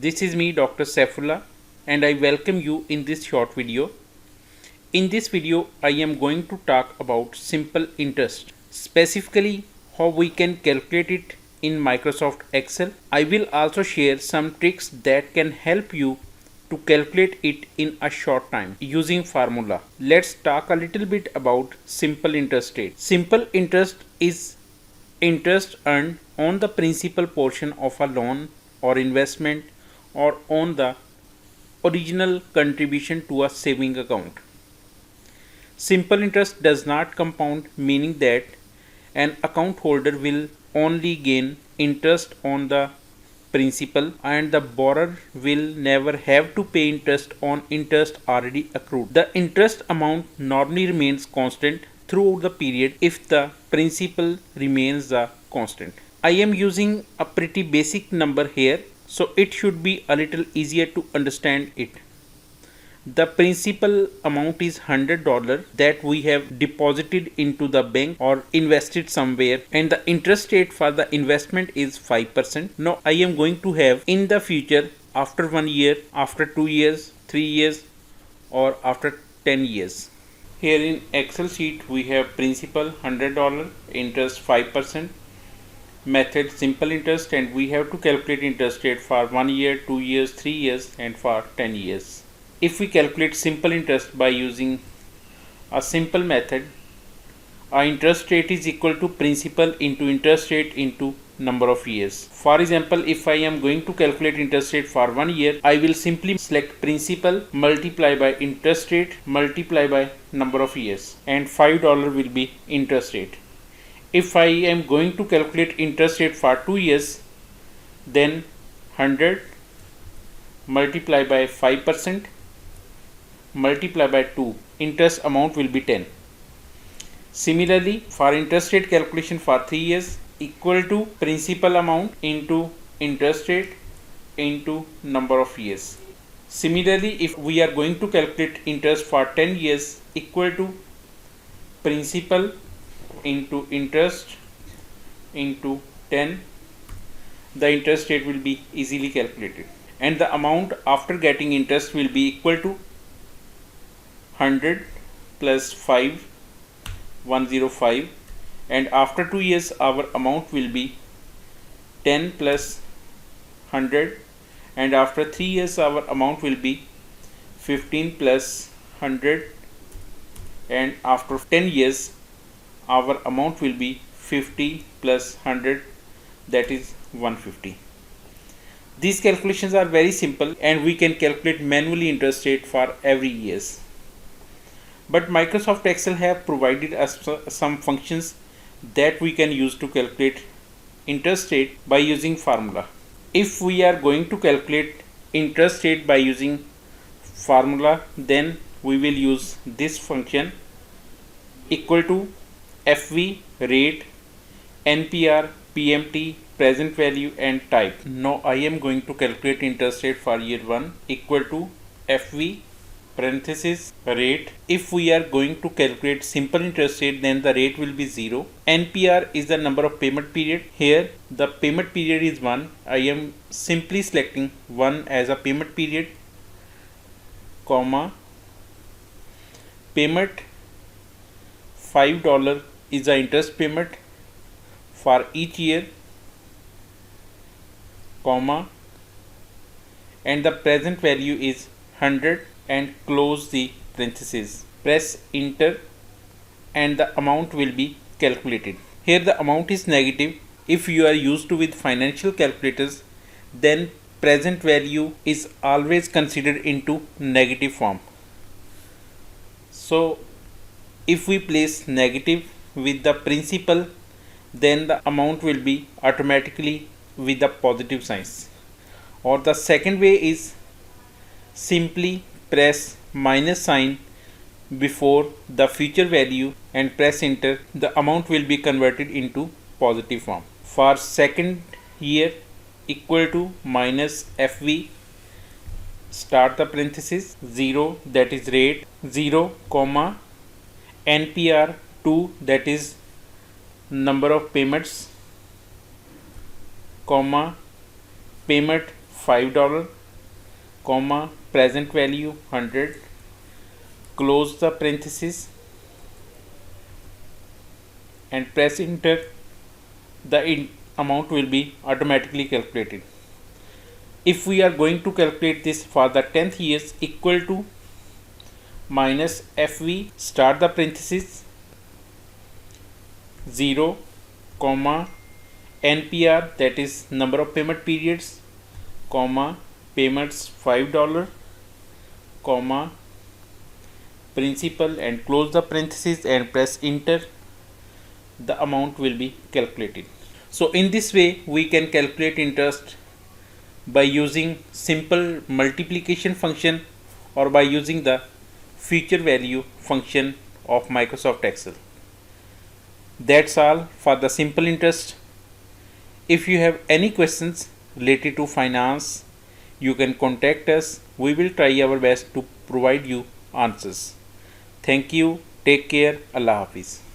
This is me, Dr. Saif Ullah, and I welcome you in this short video. In this video, I am going to talk about simple interest, specifically how we can calculate it in Microsoft Excel. I will also share some tricks that can help you to calculate it in a short time using formula. Let's talk a little bit about simple interest rate. Simple interest is interest earned on the principal portion of a loan or investment or on the original contribution to a saving account. Simple interest does not compound, meaning that an account holder will only gain interest on the principal and the borrower will never have to pay interest on interest already accrued. The interest amount normally remains constant throughout the period if the principal remains the constant. I am using a pretty basic number here, so it should be a little easier to understand it. The principal amount is $100 that we have deposited into the bank or invested somewhere, and the interest rate for the investment is 5%. Now I am going to have in the future, after 1 year, after 2 years, 3 years, or after 10 years. Here in Excel sheet we have principal $100, interest 5%, method simple interest, and we have to calculate interest rate for 1 year, 2 years, 3 years, and for 10 years. If we calculate simple interest by using a simple method, our interest rate is equal to principal into interest rate into number of years. For example, if I am going to calculate interest rate for 1 year, I will simply select principal multiply by interest rate multiply by number of years, and $5 will be interest rate. If I am going to calculate interest rate for 2 years, then 100 multiply by 5% multiply by 2, interest amount will be 10. Similarly, for interest rate calculation for 3 years, equal to principal amount into interest rate into number of years. Similarly, if we are going to calculate interest for 10 years, equal to principal into interest into 10, the interest rate will be easily calculated, and the amount after getting interest will be equal to 100 plus 5, 105, and after 2 years our amount will be 10 plus 100, and after 3 years our amount will be 15 plus 100, and after 10 years our amount will be 50 plus 100, that is 150. These calculations are very simple and we can calculate manually interest rate for every years. But Microsoft Excel have provided us some functions that we can use to calculate interest rate by using formula. If we are going to calculate interest rate by using formula, then we will use this function equal to FV rate, NPR, PMT, present value, and type. Now I am going to calculate interest rate for year 1 equal to FV parenthesis rate. If we are going to calculate simple interest rate, then the rate will be 0. NPR is the number of payment period. Here the payment period is 1. I am simply selecting 1 as a payment period, comma, payment $5 is the interest payment for each year, comma, and the present value is 100, and close the parenthesis. Press enter and the amount will be calculated. Here the amount is negative. If you are used to with financial calculators, then present value is always considered into negative form. So if we place negative with the principal, then the amount will be automatically with the positive signs. Or the second way is simply press minus sign before the future value and press enter. The amount will be converted into positive form. For second year, equal to minus FV, start the parenthesis, 0 that is rate, 0 comma NPR 2 that is number of payments, comma payment $5, comma present value 100, close the parenthesis and press enter. The amount will be automatically calculated. If we are going to calculate this for the 10th years, equal to minus FV, start the parenthesis 0, comma NPR, that is number of payment periods, comma payments $5, comma principal, and close the parenthesis and press enter. The amount will be calculated. So in this way we can calculate interest by using simple multiplication function or by using the future value function of Microsoft Excel. That's all for the simple interest. If you have any questions related to finance, you can contact us. We will try our best to provide you answers. Thank you. Take care. Allah Hafiz.